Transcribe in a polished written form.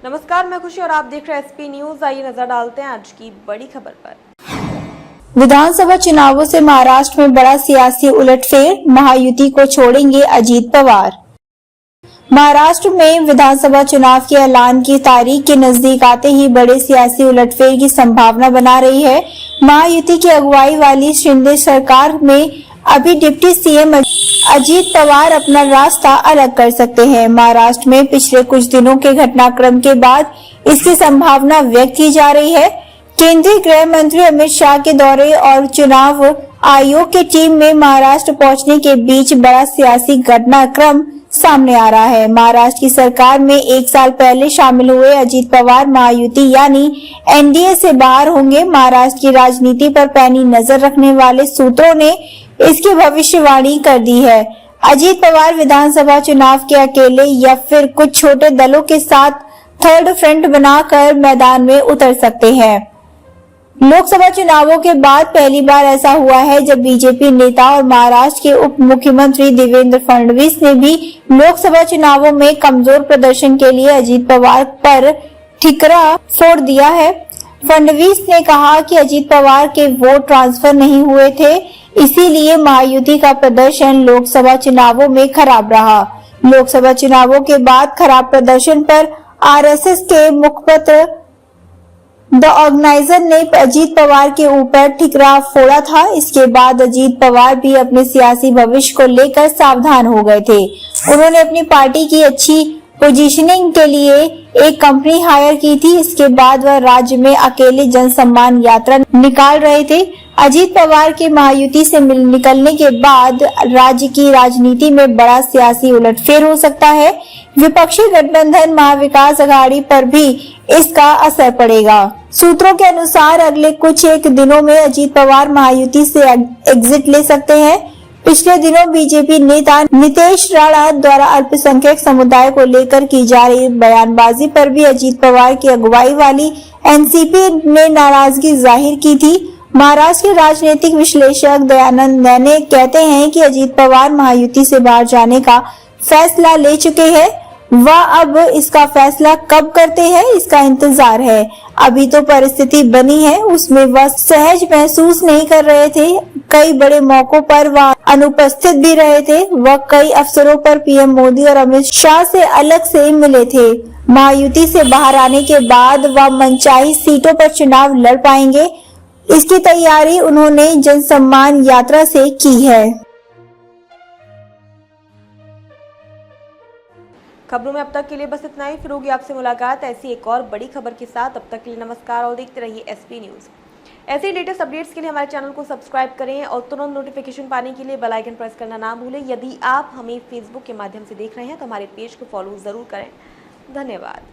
नमस्कार, मैं खुशी और आप देख रहे हैं एसपी न्यूज। आइए नजर डालते हैं आज की बड़ी खबर पर। विधानसभा चुनावों से महाराष्ट्र में बड़ा सियासी उलटफेर, महायुति को छोड़ेंगे अजीत पवार। महाराष्ट्र में विधानसभा चुनाव के ऐलान की तारीख के नजदीक आते ही बड़े सियासी उलटफेर की संभावना बना रही है। महायुति की अगुवाई वाली शिंदे सरकार में अभी डिप्टी सीएम अजीत पवार अपना रास्ता अलग कर सकते हैं। महाराष्ट्र में पिछले कुछ दिनों के घटनाक्रम के बाद इसकी संभावना व्यक्त की जा रही है। केंद्रीय गृह मंत्री अमित शाह के दौरे और चुनाव आयोग की टीम में महाराष्ट्र पहुंचने के बीच बड़ा सियासी घटनाक्रम सामने आ रहा है। महाराष्ट्र की सरकार में एक साल पहले शामिल हुए अजीत पवार महायुति यानी एनडीए से बाहर होंगे। महाराष्ट्र की राजनीति पर पैनी नजर रखने वाले सूत्रों ने इसकी भविष्यवाणी कर दी है। अजीत पवार विधानसभा चुनाव के अकेले या फिर कुछ छोटे दलों के साथ थर्ड फ्रंट बनाकर मैदान में उतर सकते हैं। लोकसभा चुनावों के बाद पहली बार ऐसा हुआ है जब बीजेपी नेता और महाराष्ट्र के उप मुख्यमंत्री देवेंद्र फडणवीस ने भी लोकसभा चुनावों में कमजोर प्रदर्शन के लिए अजीत पवार पर ठिकरा फोड़ दिया है। फडणवीस ने कहा कि अजीत पवार के वोट ट्रांसफर नहीं हुए थे, इसीलिए महायुति का प्रदर्शन लोकसभा चुनावों में खराब रहा। लोकसभा चुनावों के बाद खराब प्रदर्शन पर आरएसएस के मुखपत्र द ऑर्गेनाइजर ने अजीत पवार के ऊपर ठिकरा फोड़ा था। इसके बाद अजीत पवार भी अपने सियासी भविष्य को लेकर सावधान हो गए थे। उन्होंने अपनी पार्टी की अच्छी पोजीशनिंग के लिए एक कंपनी हायर की थी। इसके बाद वह राज्य में अकेले जन सम्मान यात्रा निकाल रहे थे। अजीत पवार के महायुति से निकलने के बाद राज्य की राजनीति में बड़ा सियासी उलटफेर हो सकता है। विपक्षी गठबंधन महाविकास अघाड़ी पर भी इसका असर पड़ेगा। सूत्रों के अनुसार अगले कुछ एक दिनों में अजीत पवार महायुति से एग्जिट ले सकते हैं। पिछले दिनों बीजेपी नेता नितेश राणा द्वारा अल्पसंख्यक समुदाय को लेकर की जा रही बयानबाजी पर भी अजीत पवार की अगुवाई वाली एनसीपी ने नाराजगी जाहिर की थी। महाराष्ट्र के राजनीतिक विश्लेषक दयानंद नैने कहते हैं कि अजीत पवार महायुति से बाहर जाने का फैसला ले चुके हैं। वह अब इसका फैसला कब करते हैं इसका इंतजार है। अभी तो परिस्थिति बनी है, उसमें वह सहज महसूस नहीं कर रहे थे। कई बड़े मौकों पर वह अनुपस्थित भी रहे थे। वह कई अवसरों पर पीएम मोदी और अमित शाह से अलग से मिले थे। महायुति से बाहर आने के बाद वह मनचाही सीटों पर चुनाव लड़ पाएंगे, इसकी तैयारी उन्होंने जनसम्मान यात्रा से की है। खबरों में अब तक के लिए बस इतना ही। फिर होगी आपसे मुलाकात ऐसी एक और बड़ी खबर के साथ। अब तक के लिए नमस्कार और देखते रहिए एसपी न्यूज। ऐसे लेटेस्ट अपडेट्स के लिए हमारे चैनल को सब्सक्राइब करें और तुरंत नोटिफिकेशन पाने के लिए बेल आइकन प्रेस करना ना भूलें। यदि आप हमें फेसबुक के माध्यम से देख रहे हैं तो हमारे पेज को फॉलो जरूर करें। धन्यवाद।